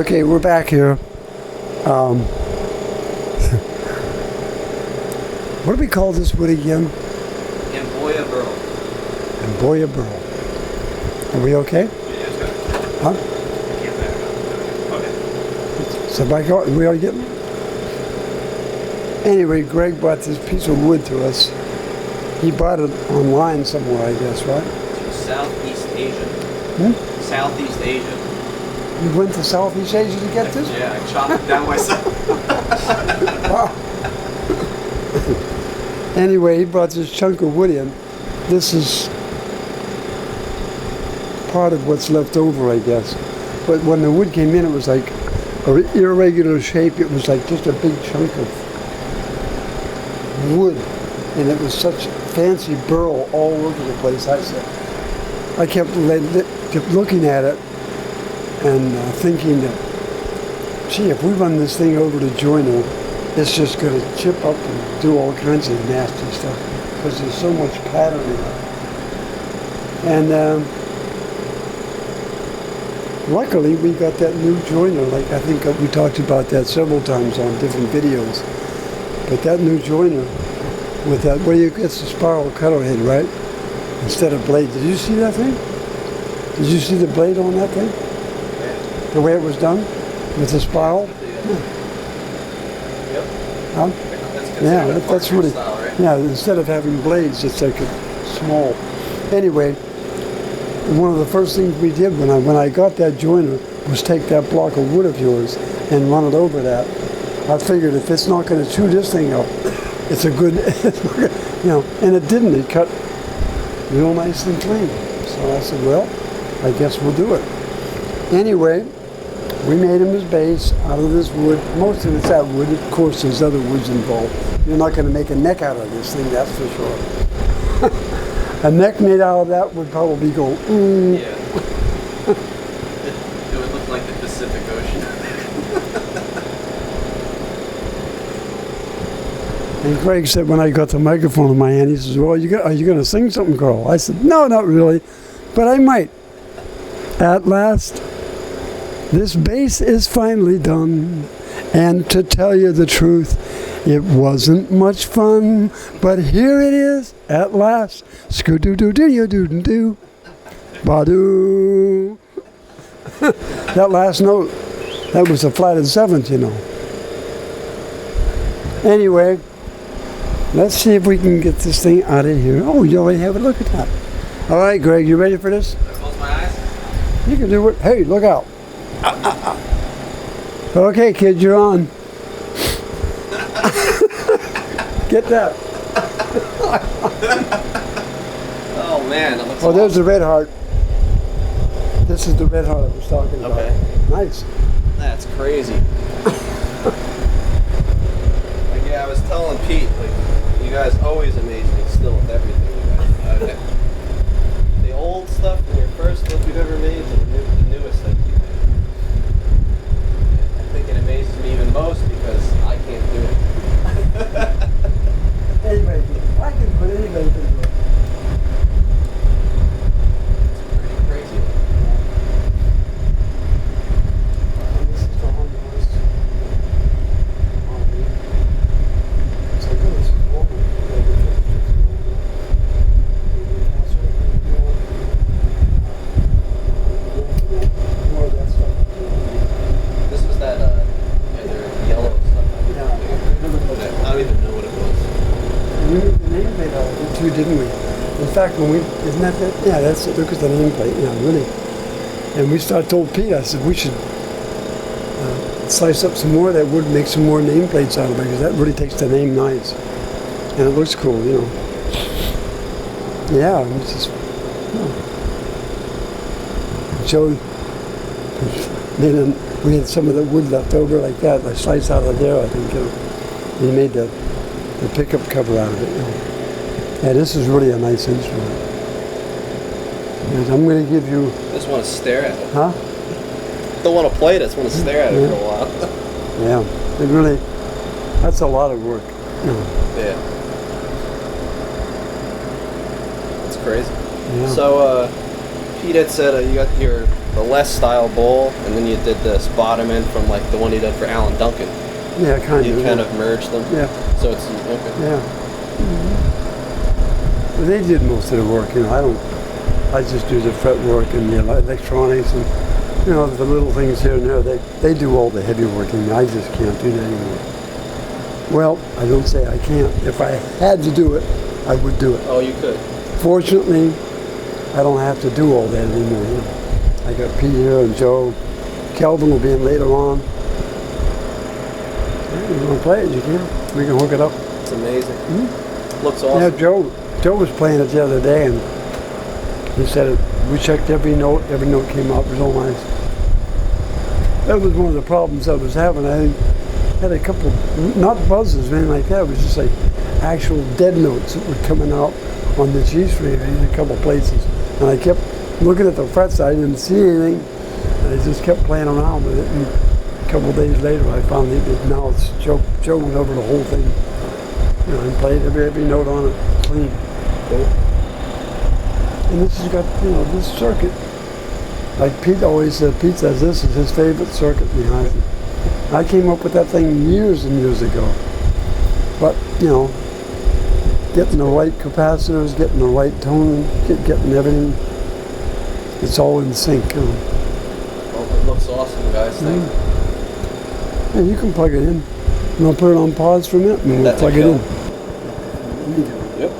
Okay, we're back here. What do we call this wood again? Amboya burl. Amboya burl. Are we okay? Yeah, it's good. Huh? I can't back up. Okay. So we are getting. Anyway, Greg brought this piece of wood to us. He bought it online somewhere, I guess, right? Southeast Asia. Southeast Asia. You went to Southeast Asia to get this? Yeah, I chopped it down myself. Wow. Anyway, he brought this chunk of wood in. This is part of what's left over, I guess. But when the wood came in, it was like an irregular shape. It was like just a big chunk of wood. And it was such fancy burl all over the place. I kept looking at it and thinking that, gee, if we run this thing over to joiner, it's just going to chip up and do all kinds of nasty stuff because there's so much pattern in it. And luckily, we got that new joiner. Like I think we talked about that several times on different videos. But that new joiner with that, it's a spiral cutter head, right? Instead of blade. Did you see that thing? Did you see the blade on that thing? The way it was done with the spiral? Yep. Huh? Yeah, that's really, style, right? yeah, instead of having blades, it's like a small. Anyway, one of the first things we did when I got that joiner was take that block of wood of yours and run it over that. I figured if it's not going to chew this thing up, it's a good, and it didn't. It cut real nice and clean. So I said, well, I guess we'll do it. Anyway, we made him his base out of this wood. Most of it's that wood. Of course, there's other woods involved. You're not going to make a neck out of this thing, that's for sure. A neck made out of that would probably go, Yeah. It would look like the Pacific Ocean. And Greg said when I got the microphone in my hand, he says, well, are you going to sing something, Carl? I said, no, not really, but I might. At last, this bass is finally done, and to tell you the truth, it wasn't much fun, but here it is at last. Skoo-doo-doo-doo-doo-doo-doo, ba-doo. That last note, that was a flatted seventh, you know. Anyway, let's see if we can get this thing out of here. Oh, you already have a look at that. All right, Greg, you ready for this? Can I close my eyes? You can do it. Hey, look out. Okay, kid, you're on. Get that. Oh man, it looks Oh, there's awesome. the red heart. This is the red heart I was talking about. Okay. Nice. That's crazy. Like, yeah, I was telling Pete, like, you guys always amaze me still with everything you guys. The old stuff from your first book you've ever made to the newest stuff you made. I think it amazes me even most because I can't do it. Anybody can do it. I can put anybody can do it. It's pretty crazy. This is the home voice. So good, this is woman. More of that stuff. This was that either yellow stuff. Yeah. I don't even know what it was. We made the nameplate out of it too, didn't we? In fact, isn't that? Yeah, that's it. Look at the nameplate. Yeah, really. And I told Pete, I said we should slice up some more of that wood, make some more nameplates out of it because that really takes the name nice, and it looks cool, you know. Yeah, it's just. Joe, we had some of the wood left over like that. I sliced out of there, I think. He made the pickup cover out of it. You know. Yeah, this is really a nice instrument. And I'm going to give you. I just want to stare at it. Huh? Don't want to play it, I just want to stare at it for a while. Yeah, it really. That's a lot of work. You know. Yeah. It's crazy. Yeah. So, Pete had said you got the less style bowl, and then you did this bottom end from like the one you did for Alan Duncan. Yeah, kind of. You kind of merged them. Yeah. So it's okay. Yeah. But they did most of the work, you know. I just do the fret work and the electronics and, you know, the little things here and there. They do all the heavy work, and I just can't do that anymore. Well, I don't say I can't. If I had to do it, I would do it. Oh, you could. Fortunately, I don't have to do all that anymore. You know. I got Pete here and Joe. Kelvin will be in later on. Yeah, you want to play it, you can. We can hook it up. It's amazing. Mm-hmm. Looks awesome. Yeah, Joe was playing it the other day, and he said we checked every note came out. It was all nice. That was one of the problems I was having. I had a couple, not buzzes, anything like that. It was just like actual dead notes that were coming out on the G string in a couple places. And I kept looking at the frets. I didn't see anything. And I just kept playing around with it. And a couple of days later, I found that now it's Joe went over the whole thing. You know, and played every note on it clean. Cool. And this has got, you know, this circuit. Like Pete always said, Pete says this is his favorite circuit behind him. I came up with that thing years and years ago. But, you know, getting the right capacitors, getting the right tone, getting everything, it's all in sync. You know. Well, it looks awesome, guys. Thank you. And you can plug it in. You want to put it on pause for a minute? And we'll That's plug a it in. Yep.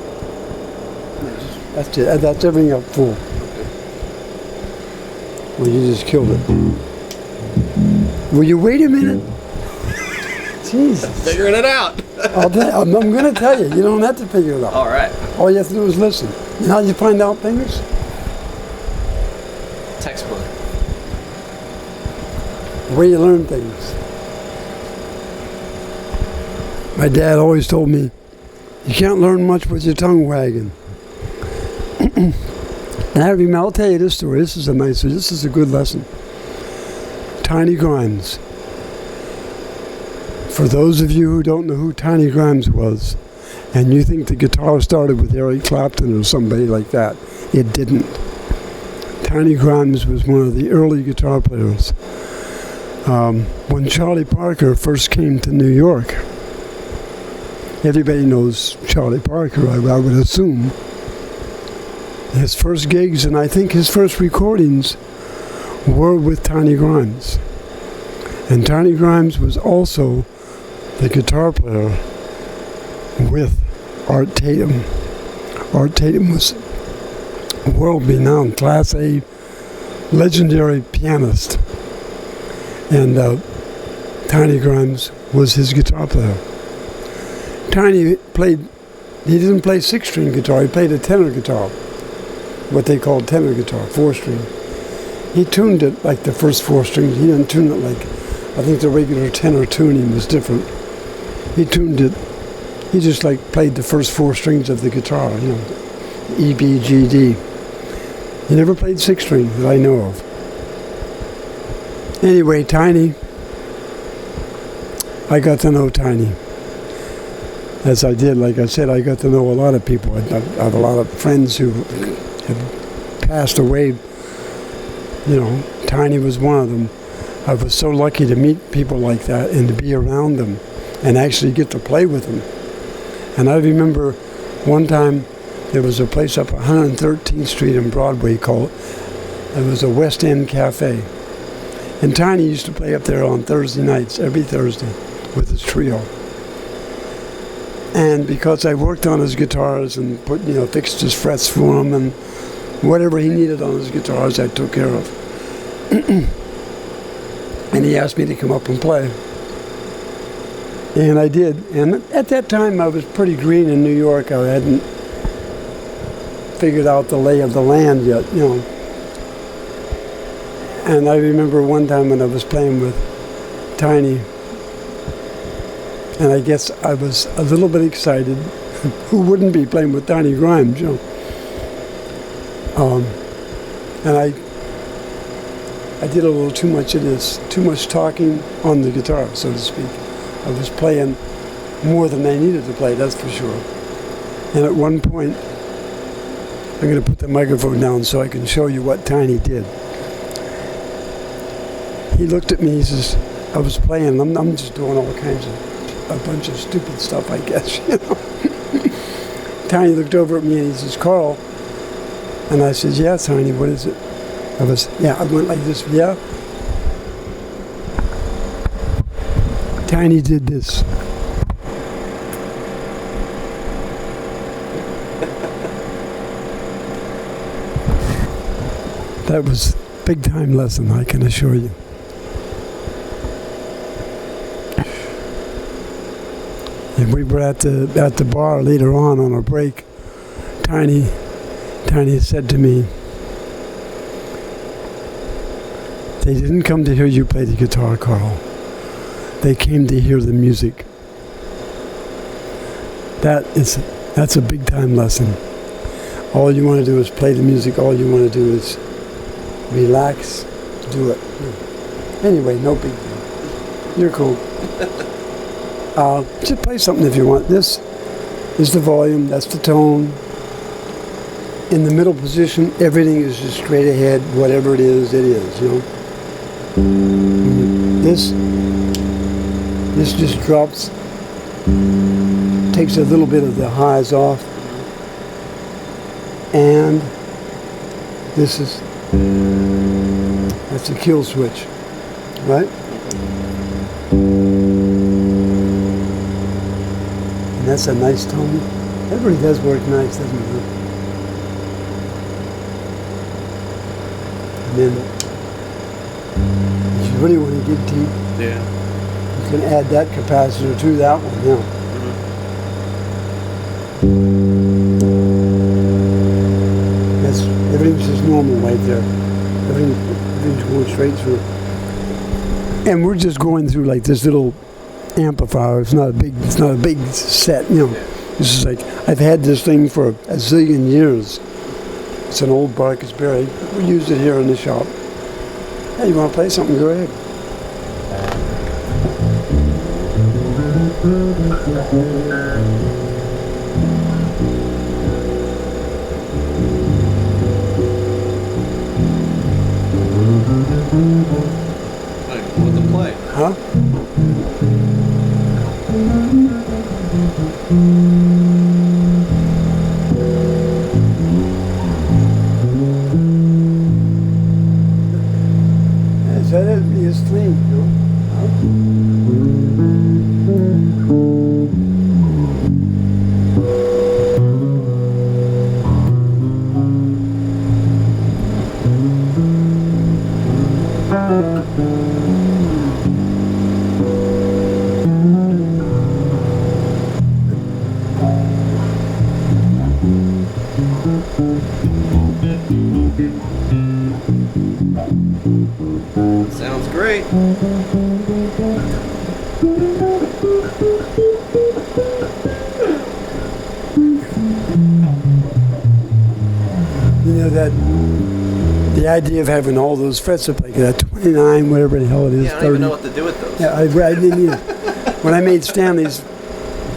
That's it. That's everything up full. Well, you just killed it. Will you wait a minute? Jesus. Figuring it out. I'm going to tell you. You don't have to figure it out. All right. All you have to do is listen. You know how you find out things? Textbook. The way you learn things. My dad always told me, you can't learn much with your tongue wagging. And I'll tell you this story. This is a good lesson. Tiny Grimes. For those of you who don't know who Tiny Grimes was, and you think the guitar started with Eric Clapton or somebody like that, it didn't. Tiny Grimes was one of the early guitar players. When Charlie Parker first came to New York, everybody knows Charlie Parker, I would assume. His first gigs, and I think his first recordings, were with Tiny Grimes. And Tiny Grimes was also the guitar player with Art Tatum. Art Tatum was world-renowned, Class A, legendary pianist. And Tiny Grimes was his guitar player. Tiny he didn't play six-string guitar, he played a tenor guitar. What they called tenor guitar, four-string. He tuned it like the first four strings. He didn't tune it like, I think the regular tenor tuning was different. He tuned it, he just like played the first four strings of the guitar, you know, E, B, G, D. He never played six-string that I know of. Anyway, Tiny, I got to know Tiny. As I did, like I said, I got to know a lot of people. I have a lot of friends who have passed away. You know, Tiny was one of them. I was so lucky to meet people like that and to be around them and actually get to play with them. And I remember one time there was a place up 113th Street in Broadway called, it was a West End Cafe. And Tiny used to play up there on Thursday nights, every Thursday, with his trio. And because I worked on his guitars and fixed his frets for him and whatever he needed on his guitars, I took care of. And he asked me to come up and play. And I did. And at that time, I was pretty green in New York. I hadn't figured out the lay of the land yet, you know. And I remember one time when I was playing with Tiny, and I guess I was a little bit excited. Who wouldn't be playing with Tiny Grimes, you know? And I did a little too much of this, too much talking on the guitar, so to speak. I was playing more than I needed to play, that's for sure. And at one point, I'm going to put the microphone down so I can show you what Tiny did. He looked at me, he says, I was playing, I'm just doing all kinds of, a bunch of stupid stuff, I guess, you know. Tiny looked over at me and he says, Carl. And I said, yeah, Tiny, what is it? I went like this, yeah. Tiny did this. That was a big time lesson, I can assure you. And we were at the bar later on our break. Tiny said to me, they didn't come to hear you play the guitar, Carl. They came to hear the music. That's a big time lesson. All you want to do is play the music. All you want to do is relax, do it. Anyway, no big deal. You're cool. Just play something if you want. This is the volume, that's the tone. In the middle position, everything is just straight ahead. Whatever it is, you know. This just drops, takes a little bit of the highs off. And that's a kill switch, right? And that's a nice tone. That really does work nice, doesn't it? And then, if you really want to get deep, you can add that capacitor to that one now. Everything's just normal right there. Everything's going straight through. And we're just going through like this little amplifier. It's not a big set, you know. This is like, I've had this thing for a zillion years. It's an old Barker's Berry. We use it here in the shop. Hey, you want to play something? Go ahead. What to play? Huh? Is that it? It's clean, you know? Sounds great. You know that the idea of having all those frets up like that 29, whatever the hell it is, Yeah, I don't 30. even know what to do with those. Yeah, I didn't either. When I made Stanley's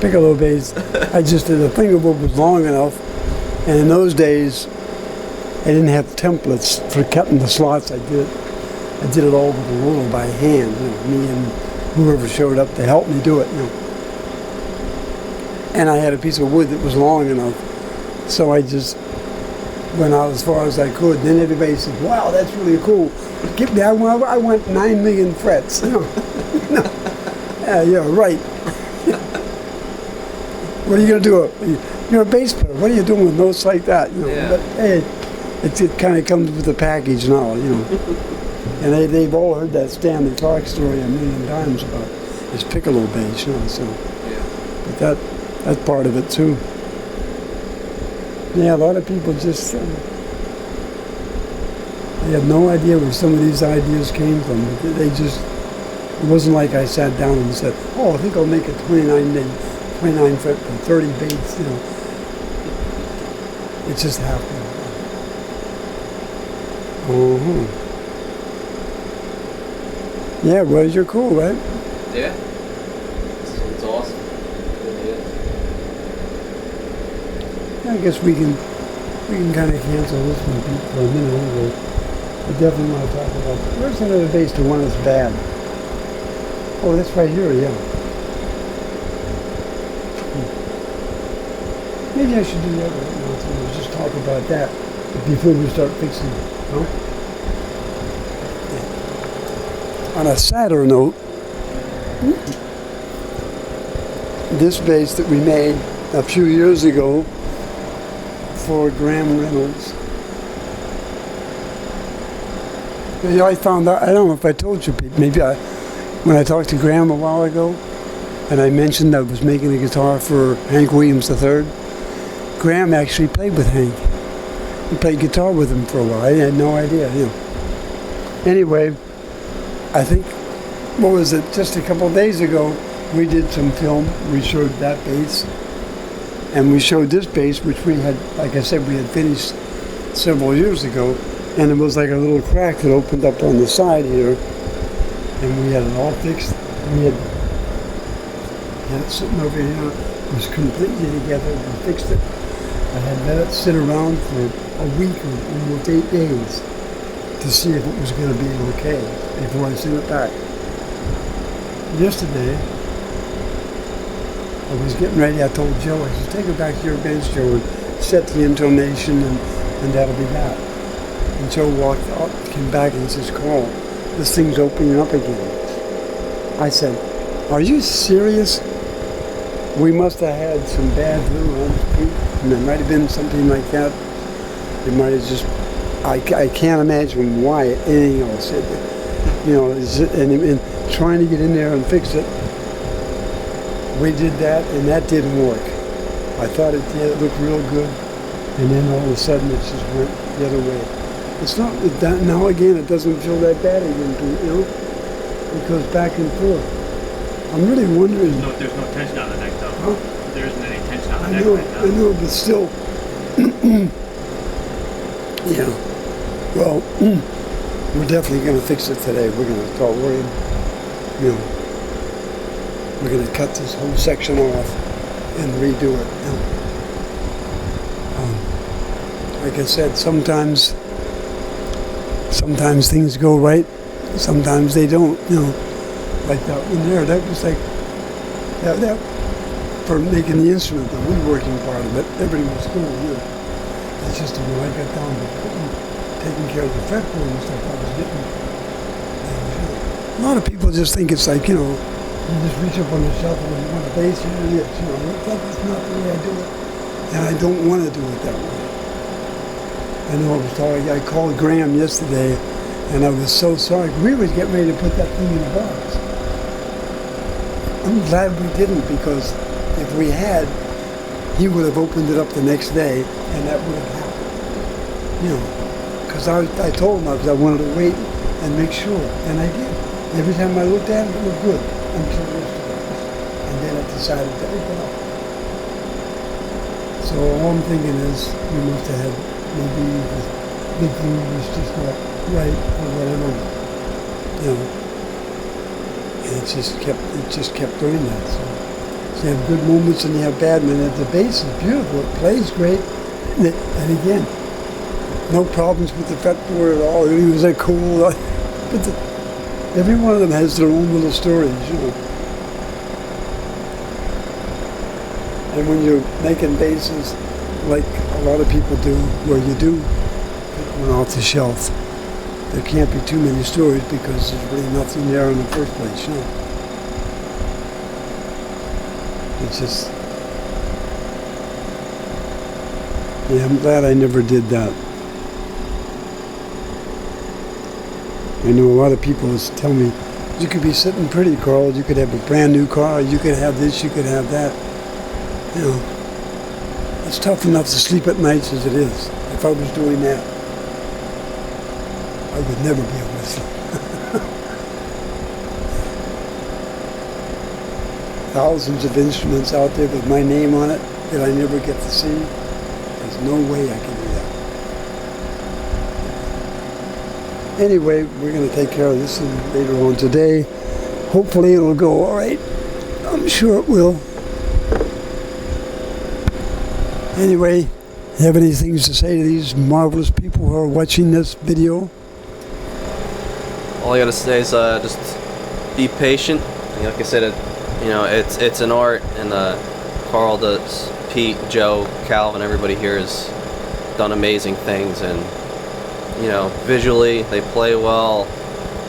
piccolo bass, I just did a fingerboard was long enough, and in those days, I didn't have templates for cutting the slots. I did it all with a ruler by hand. You know, me and whoever showed up to help me do it. You know. And I had a piece of wood that was long enough, so I just went out as far as I could. Then everybody said, "Wow, that's really cool." Give me. I want 9 million frets. You know. Yeah, right. What are you gonna do? You're a bass player. What are you doing with notes like that? You know. Yeah. But hey, it kind of comes with the package now. You know. And they've all heard that Stanley Clark story a million times about his piccolo bass. You know. So. Yeah. But that's part of it too. Yeah, a lot of people just they had no idea where some of these ideas came from. They just, it wasn't like I sat down and said, "Oh, I think I'll make a 29 fret and 30 bass." You know, it just happened. Yeah, well, you're cool, right? Yeah. It's awesome. It really is. I guess we can We can kind of cancel this one for a minute anyway. I definitely want to talk about, where's another bass, the one that's bad? Oh, that's right here, yeah. Maybe I should do that right now, so we'll just talk about that before we start fixing it, huh? On a sadder note, this bass that we made a few years ago for Graham Reynolds. Yeah, I found out, I don't know if I told you, Pete, when I talked to Graham a while ago, and I mentioned I was making a guitar for Hank Williams III, Graham actually played with Hank. He played guitar with him for a while. I had no idea, Anyway, I think, what was it, just a couple of days ago, we did some film. We showed that bass, and we showed this bass, which we had, like I said, we had finished several years ago, and it was like a little crack that opened up on the side here, and we had it all fixed. We had it sitting over here. It was completely together. We fixed it. I had let it sit around for a week or almost 8 days to see if it was going to be okay before I sent it back. Yesterday, I was getting ready. I told Joe, I said, take it back to your bench, Joe, and set the intonation, and that'll be that. And Joe walked up, came back, and says, Carl, this thing's opening up again. I said, are you serious? We must have had some bad glue on the feet, and there might have been something like that. It might have just, I can't imagine why anything else. And trying to get in there and fix it, we did that, and that didn't work. I thought it did, it looked real good, and then all of a sudden it just went the other way. It's not that now again. It doesn't feel that bad again, It goes back and forth. I'm really wondering. There's no tension on the neck, though. Huh? There isn't any tension on the neck right now. I know, but still. Yeah. Well, we're definitely going to fix it today. We're going to start worrying. We're going to cut this whole section off and redo it. Like I said, sometimes things go right, sometimes they don't. Like that one there. That was like that for making the instrument, the woodworking part of it. Everything was cool. It's just when I got down to taking care of the fretboard and stuff, I was getting. A lot of people just think it's like, you just reach up on the shelf and you want a bass, here it is. That's not the way I do it. And I don't want to do it that way. I know I called Graham yesterday, and I was so sorry. We were getting ready to put that thing in a box. I'm glad we didn't, because if we had, he would have opened it up the next day, and that would have happened. Because I told him I wanted to wait and make sure, and I did. Every time I looked at it, it looked good until yesterday, and then I decided to open up. So all I'm thinking is we must have had, maybe the glue was just not right or whatever. And it just kept doing that. So you have good moments and you have bad moments. The bass is beautiful. It plays great. And again, no problems with the fretboard at all. It was like cool. But every one of them has their own little stories, And when you're making basses, like a lot of people do, where you do pick one off the shelf, there can't be too many stories because there's really nothing there in the first place, It's just, I'm glad I never did that. I know a lot of people tell me, you could be sitting pretty, Carl, you could have a brand new car, you could have this, you could have that. It's tough enough to sleep at nights as it is. If I was doing that, I would never be able to sleep. Thousands of instruments out there with my name on it that I never get to see. There's no way I can do that. Anyway, we're going to take care of this later on today. Hopefully it'll go all right. I'm sure it will. Anyway, You have any things to say to these marvelous people who are watching this video? All I gotta say is just be patient. And like I said, it's an art, and Carl does, Pete, Joe, Calvin, everybody here has done amazing things, and visually they play well.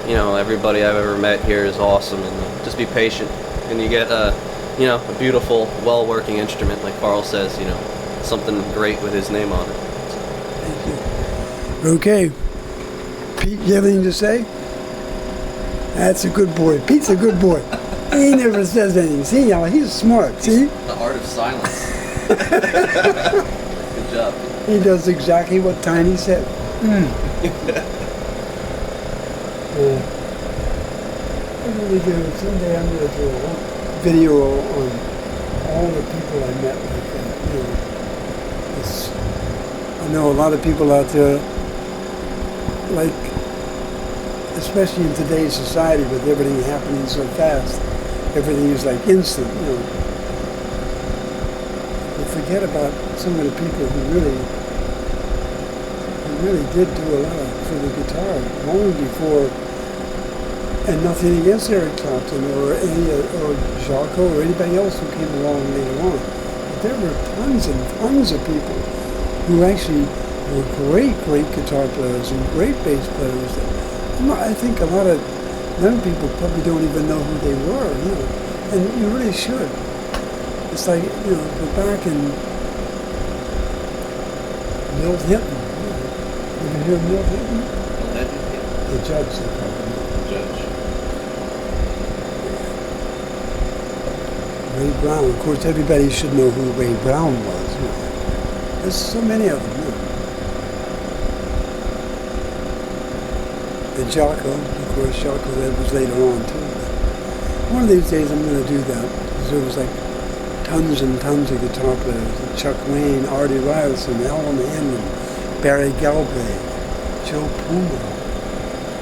Everybody I've ever met here is awesome, and just be patient, and you get a beautiful, well-working instrument, like Carl says. Something great with his name on it. Thank you. Okay, Pete, you have anything to say? That's a good boy. Pete's a good boy. He never says anything. See, now he's smart. See? The art of silence. Good job. He does exactly what Tiny said. I really do. Someday I'm going to do a whole video on all the people I met like that. I know a lot of people out there, like, especially in today's society with everything happening so fast, everything is like instant, You forget about some of the people who really did do a lot for the guitar long before, and nothing against Eric Clapton or Jaco or anybody else who came along later on. But there were tons and tons of people who actually were great guitar players and great bass players. I think a lot of young people probably don't even know who they were, and you really should. It's like, we're back in Milt Hinton. You ever hear of Milt Hinton? The Judge, they call him. Judge. Ray Brown. Of course, everybody should know who Ray Brown was. There's so many of them. And Jaco, of course, Jaco, that was later on too. But one of these days I'm going to do that, because there was like tons and tons of guitar players. Chuck Wayne, Artie Ryerson, Alan Hanlon, Barry Galbraith, Joe Puma,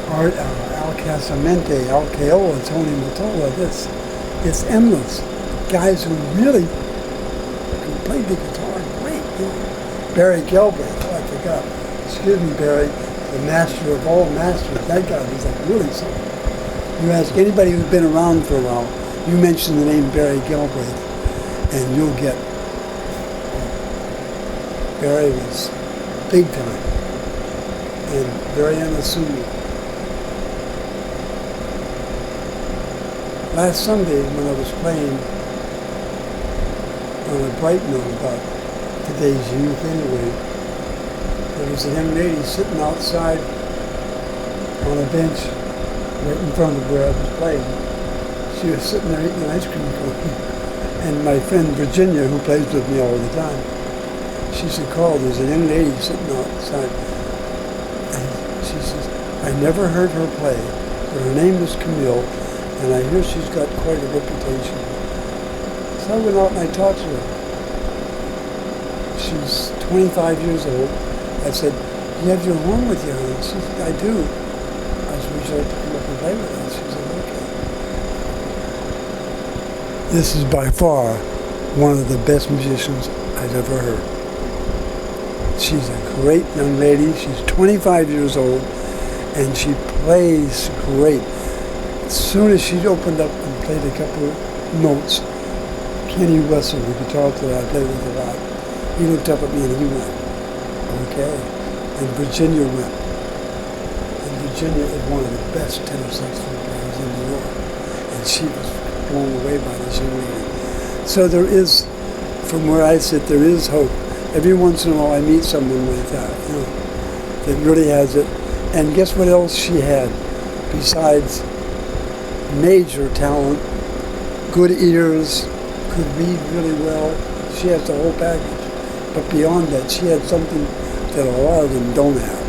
Al Casamente, Al Caola, Tony Mottola. It's endless. Guys who really played the guitar great. Barry Galbraith, I forgot. Excuse me, Barry. The master of all masters. That guy was like really something. You ask anybody who's been around for a while, you mention the name Barry Galbraith, and you'll get Barry was big time and very unassuming. Last Sunday when I was playing on a bright note about today's youth anyway, there was a young lady sitting outside on a bench right in front of where I was playing. She was sitting there eating an ice cream cone. And my friend Virginia, who plays with me all the time, she said, Carl, there's a young lady sitting outside. And she says, I never heard her play, but her name is Camille, and I hear she's got quite a reputation. So I went out and I talked to her. She's 25 years old. I said, you have your horn with you? And she said, I do. I said, would you like to come up and play with us? She said, okay. This is by far one of the best musicians I've ever heard. She's a great young lady. She's 25 years old, and she plays great. As soon as she opened up and played a couple of notes, Kenny Russell, the guitar player I play with a lot, he looked up at me and he went, okay. And Virginia went. And Virginia is one of the best tenor saxophone players in New York. And she was blown away by this young lady. So there is, from where I sit, there is hope. Every once in a while I meet someone like that, that really has it. And guess what else she had? Besides major talent, good ears, could read really well. She has the whole package. But beyond that, she had something that a lot of them don't have.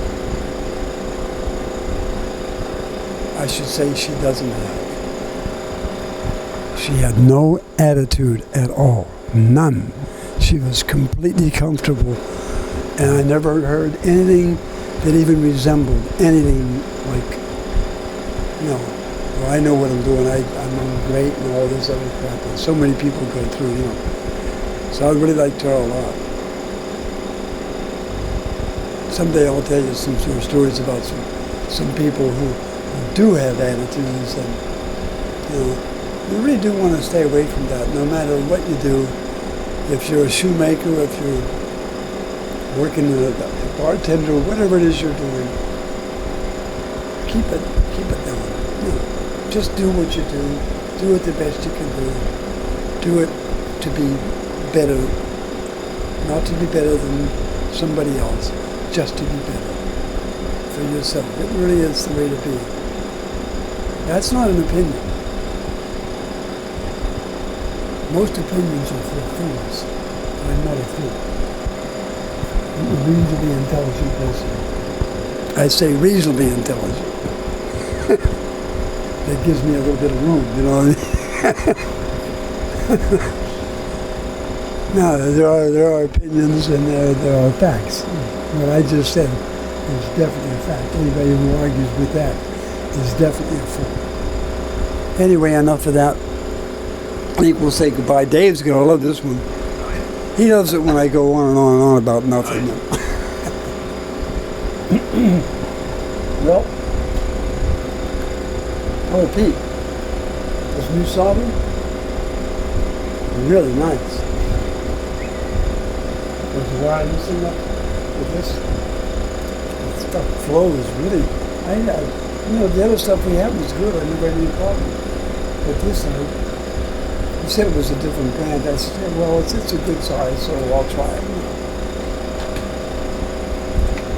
I should say she doesn't have. She had no attitude at all. None. She was completely comfortable. And I never heard anything that even resembled anything like, well, I know what I'm doing. I'm great and all this other crap that so many people go through, So I really liked her a lot. someday I'll tell you some sort of stories about some people who do have attitudes, and you really do want to stay away from that. No matter what you do, if you're a shoemaker, if you're working as a bartender, whatever it is you're doing, keep it down. Just do what you do. Do it the best you can do. Do it to be better, not to be better than somebody else, just to be better for yourself. It really is the way to be. That's not an opinion. Most opinions are for fools. I'm not a fool. I'm a reasonably intelligent person. I say reasonably intelligent. That gives me a little bit of room, you know what I mean? No, there are opinions and there are facts. What I just said is definitely a fact. Anybody who argues with that is definitely a fool. Anyway, enough of that. I think we'll say goodbye. Dave's going to love this one. He loves it when I go on and on and on about nothing. Well, oh, Pete, this new solder, really nice. There's a wire missing up with this. The stuff flows really. The other stuff we had was good. I never had any problem. But this, he said it was a different brand. I said, well, it's a good size, so I'll try it.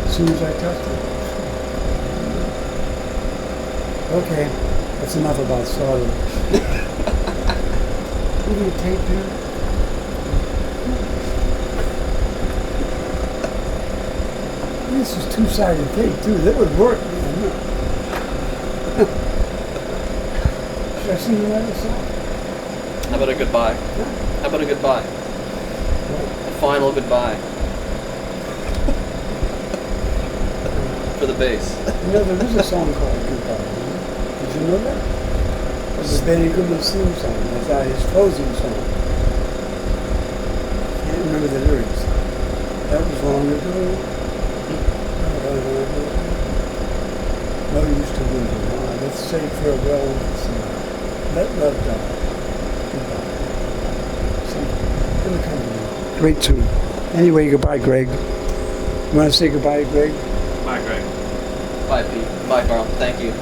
As soon as I touched it. Okay, that's enough about soldering. You need tape here? This is two-sided tape, too. That would work, man. Should I sing the other song? How about a goodbye? How about a goodbye? A final goodbye. For the bass. There is a song called Goodbye. Did you know that? This is Benny Goodman's theme song. That's his closing song. Can't remember the lyrics. That was long ago. No use to lose it. Let's say farewell. Let love die. Goodbye. Great tune. Anyway, goodbye, Greg. You want to say goodbye, Greg? Bye, Greg. Bye, Pete. Bye, Carl. Thank you.